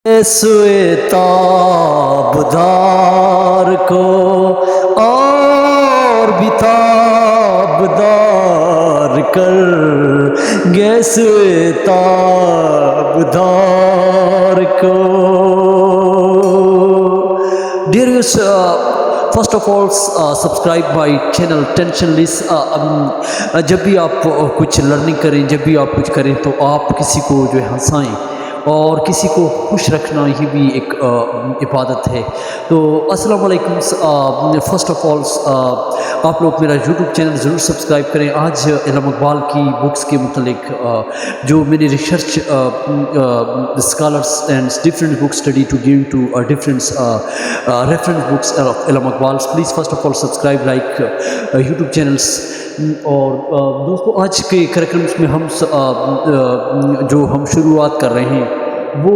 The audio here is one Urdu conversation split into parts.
سوئے تابدار کو اور بھی تابدار کر گے سوئے تابدار کو. Dear viewers, first of all subscribe my channel Tensionless. جب بھی آپ کچھ لرننگ کریں، جب بھی آپ کچھ کریں تو آپ کسی کو جو ہے ہنسائیں اور کسی کو خوش رکھنا یہ بھی ایک عبادت ہے. تو السلام علیکم. فرسٹ آف آل آپ لوگ میرا یوٹیوب چینل ضرور سبسکرائب کریں. آج علامہ اقبال کی بکس کے متعلق جو میں نے research scholars and different book study to give to different reference books of Allama Iqbal. Please first of all subscribe like YouTube channels. اور دوستو آج کے کریکلمس میں جو ہم شروعات کر رہے ہیں وہ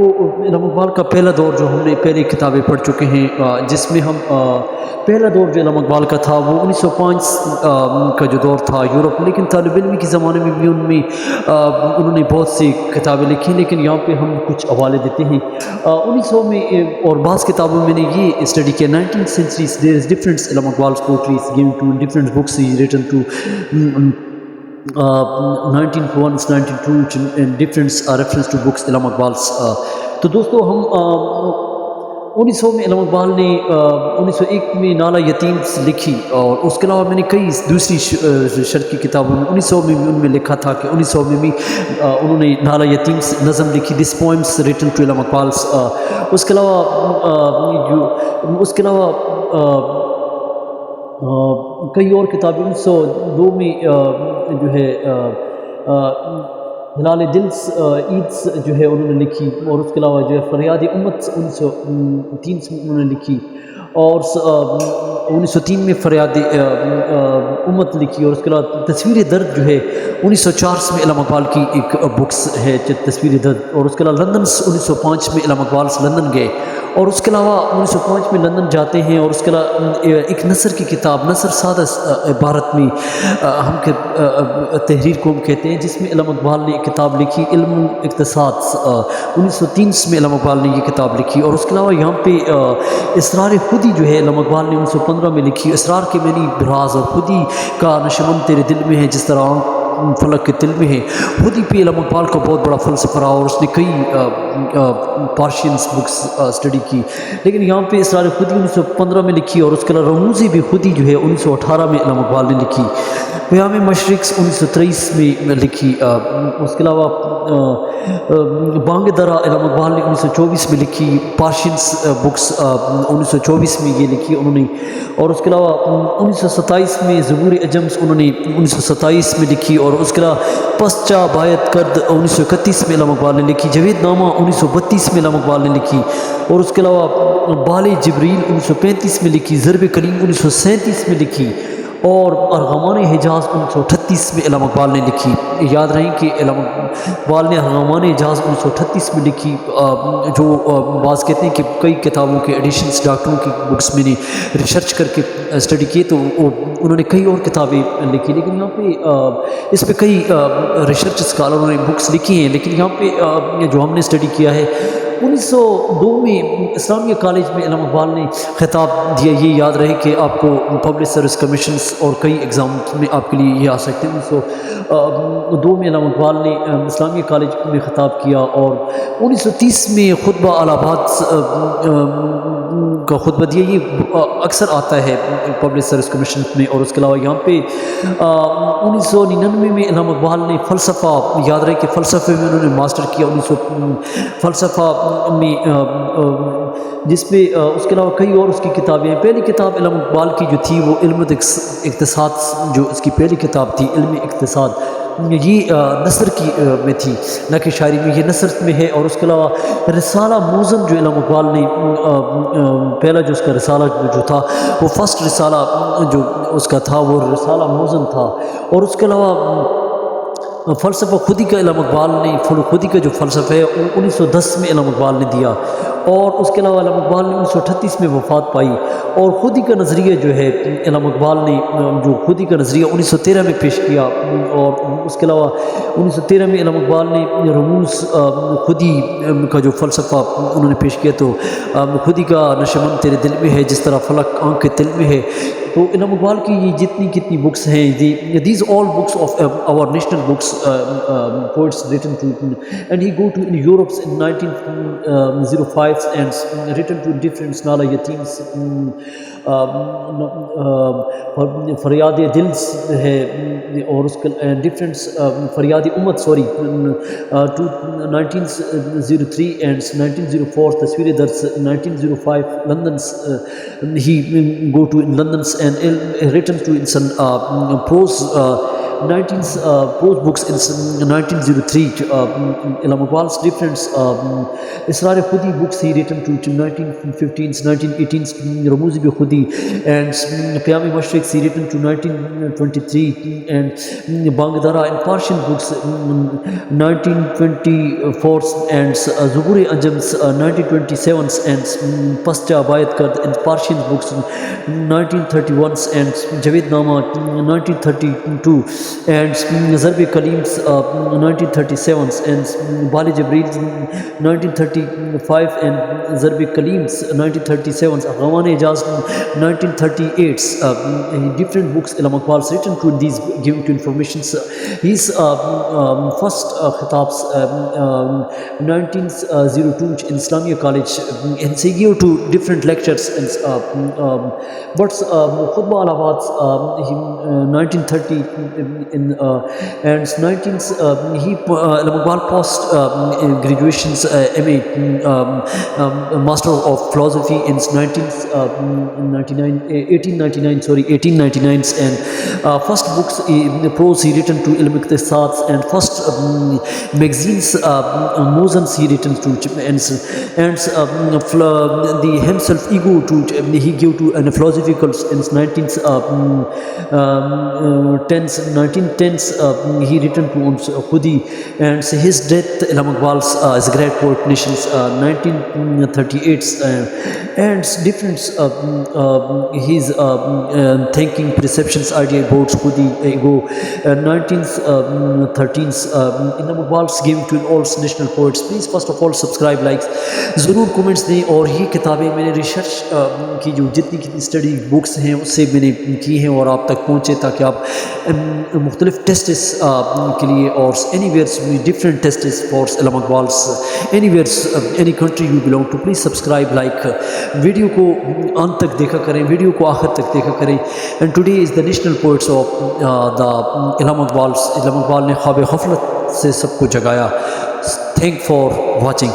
علامہ اقبال کا پہلا دور جو ہم نے پہلے کتابیں پڑھ چکے ہیں، جس میں ہم پہلا دور جو علامہ اقبال کا تھا وہ 1905 کا جو دور تھا یورپ. لیکن طالب علمی کے زمانے میں بھی انہوں نے بہت سی کتابیں لکھی، لیکن یہاں پہ ہم کچھ حوالے دیتے ہیں 1900 میں. اور بعض کتابوں میں نے یہ اسٹڈی کیا 19th century there is different Allama اقبال's poetry is given to different books he written to 1901 1902 and different reference to books علامہ اقبال's. تو دوستو ہم 1900 میں علامہ اقبال نے 1901 میں نالہ یتیم لکھی، اور اس کے علاوہ میں نے کئی دوسری شرح کی کتابوں میں 1900 میں بھی ان میں لکھا تھا کہ 1900 میں بھی انہوں نے نالہ یتیم نظم لکھی، دس پوئمس ریٹن ٹو علامہ اقبال's. اس کے علاوہ کئی اور کتابیں 1902 میں جو ہے ہلال دل عید جو ہے انہوں نے لکھی، اور اس کے علاوہ جو ہے فریاد امت 1903 میں انہوں نے لکھی، اور 1903 میں فریاد امت لکھی. اور اس کے علاوہ تصویر درد جو ہے 1904 میں علامہ اقبال کی ایک بکس ہے تصویر درد. اور اس کے علاوہ لندن 1905 میں علامہ اقبال لندن گئے، اور اس کے علاوہ 1905 میں لندن جاتے ہیں. اور اس کے علاوہ ایک نثر کی کتاب، نثر سادہ عبارت میں ہم تحریر کو ہم کہتے ہیں، جس میں علامہ اقبال نے ایک کتاب لکھی علم اقتصاد. 1903 میں علامہ اقبال نے یہ کتاب لکھی. اور اس کے علاوہ یہاں پہ اسرار خودی جو ہے علامہ اقبال نے 1915 میں لکھی. اسرار کے معنی راز، اور خودی کا نشمن تیرے دل میں ہے جس طرح فلک کے دل میں ہے. خودی پہ علامہ اقبال کا بہت بڑا فلسفہ رہا، اور اس نے کئی پارشینس بکس اسٹڈی کی. لیکن یہاں پہ اسرار خودی 1915 میں لکھی، اور اس کے علاوہ رموزی بھی خودی جو ہے 1918 میں علامہ اقبال نے لکھی. پیام مشرق 1923 میں لکھی. اس کے علاوہ بانگدارا علامہ اقبال نے 1924 میں لکھی. پارشینس بکس 1924 میں یہ لکھی انہوں نے. اور اس کے علاوہ 1927 میں زبور عجمس انہوں نے 1927 میں لکھی. اور اس کے علاوہ پس چاوایت کرد 1931 میں علامہ اقبال نے لکھی. جاوید نامہ 1932 میں علامہ اقبال نے لکھی. اور اس کے علاوہ بال جبریل 1935 میں لکھی. ضرب کلیم 1937 میں لکھی. اور غمام حجاز 1938 میں علامہ اقبال نے لکھی. یاد رہیں کہ علامہ اقبال نے غمام حجاز 1938 میں لکھی. جو بعض کہتے ہیں کہ کئی کتابوں کے ایڈیشنس ڈاکٹروں کی بکس میں نے ریسرچ کر کے اسٹڈی کیے تو انہوں نے کئی اور کتابیں لکھی. لیکن یہاں پہ اس پہ کئی ریسرچ اسکالروں نے بکس لکھی ہیں. لیکن یہاں پہ جو ہم نے اسٹڈی کیا ہے 1902 میں اسلامیہ کالج میں علامہ اقبال نے خطاب دیا. یہ یاد رہے کہ آپ کو پبلک سروس کمیشنس اور کئی ایگزامس میں آپ کے لیے یہ آ سکتے ہیں. 1902 میں علامہ اقبال نے اسلامیہ کالج میں خطاب کیا. اور 1930 میں خطبہ الہ آباد کا خطبہ دیا. یہ اکثر آتا ہے پبلک سروس کمیشن میں. اور اس کے علاوہ یہاں پہ 1999 میں علامہ اقبال نے فلسفہ، یاد رہے کہ فلسفے میں انہوں نے ماسٹر کیا فلسفہ میں، جس پہ اس کے علاوہ کئی اور اس کی کتابیں ہیں. پہلی کتاب علامہ اقبال کی جو تھی وہ علم اقتصاد، جو اس کی پہلی کتاب تھی علم اقتصاد، یہ نثر کی میں تھی نہ کہ شاعری میں. یہ نثر میں ہے. اور اس کے علاوہ رسالہ موزن جو علامہ اقبال نے پہلا جو اس کا رسالہ جو تھا وہ فرسٹ رسالہ جو اس کا تھا وہ رسالہ موزن تھا. اور اس کے علاوہ فلسفہ خودی کا علامہ اقبال نے خودی کا جو فلسفہ ہے 1910 میں علامہ اقبال نے دیا. اور اس کے علاوہ علامہ اقبال نے 1938 میں وفات پائی، اور خودی کا نظریہ جو ہے علامہ اقبال نے جو خودی کا نظریہ 1913 میں پیش کیا، اور اس کے علاوہ 1913 میں علامہ اقبال نے رموز خودی کا جو فلسفہ انہوں نے پیش کیا، تو خودی کا نشمن تیرے دل میں ہے جس طرح فلک آنکھ کے دل میں ہے. تو علامہ اقبال کی یہ جتنی بکس ہیں، these all books of our national books, poets written to, and he go to in Europe in 1905 and written to different Nala Yatims, فریاد دل ہے، اور اس کے ڈفرینٹ فریاد امت سوری 1903 اینڈ 1904 تصویر درس 1905 لندن's he go to in London's and written to in some prose prose books in 1903. Allama اقبال's different اسرار خودی books he written to 1915s 1918s رموز بخودی and قیام مشرق he written to 1923 and بانگدارا and Persian books 1924 and زبور انجم's 1927s and پس چاوایت کرد and Persian books 1931s and Javed نامہ 1932 and ضرب کلیم's 1937s and ball Jibril 1935 and ضرب کلیم's 1937s غمام Hijaz 1938s. Different books Allama اقبال's written to these giving to informations. His first khitabs 1902 in Islamia College and he gave to different lectures and but khutbah alawat 1930 in and 19s he Allama Iqbal post graduations MA Master of Philosophy in 1899 and first books prose he written to ilm iqtisad and first magazines mozans he written to and the himself ego to he gave to an philosophical in 1910s he written to khudi and his death Allama Iqbal's is a great poet nations 1938 and different his thinking perceptions idea about khudi ego 1913s Allama Iqbal's gave to all national poets. Please first of all subscribe, like ضرور کمنٹس دیں. اور یہ کتابیں میں نے ریسرچ کی جو جتنی اسٹڈی بکس ہیں اس سے میں نے کی ہیں اور آپ تک پہنچے تاکہ آپ مختلف ٹیسٹس کے لیے اور any wheres different tests for Allama Iqbal's any wheres any country you belong to. Please subscribe like video کو انت تک دیکھا کریں, ویڈیو کو آخر تک دیکھا کریں. And today is the national poets of the علامہ اقبال. علامہ اقبال نے خواب غفلت سے سب کو جگایا. Thank for watching.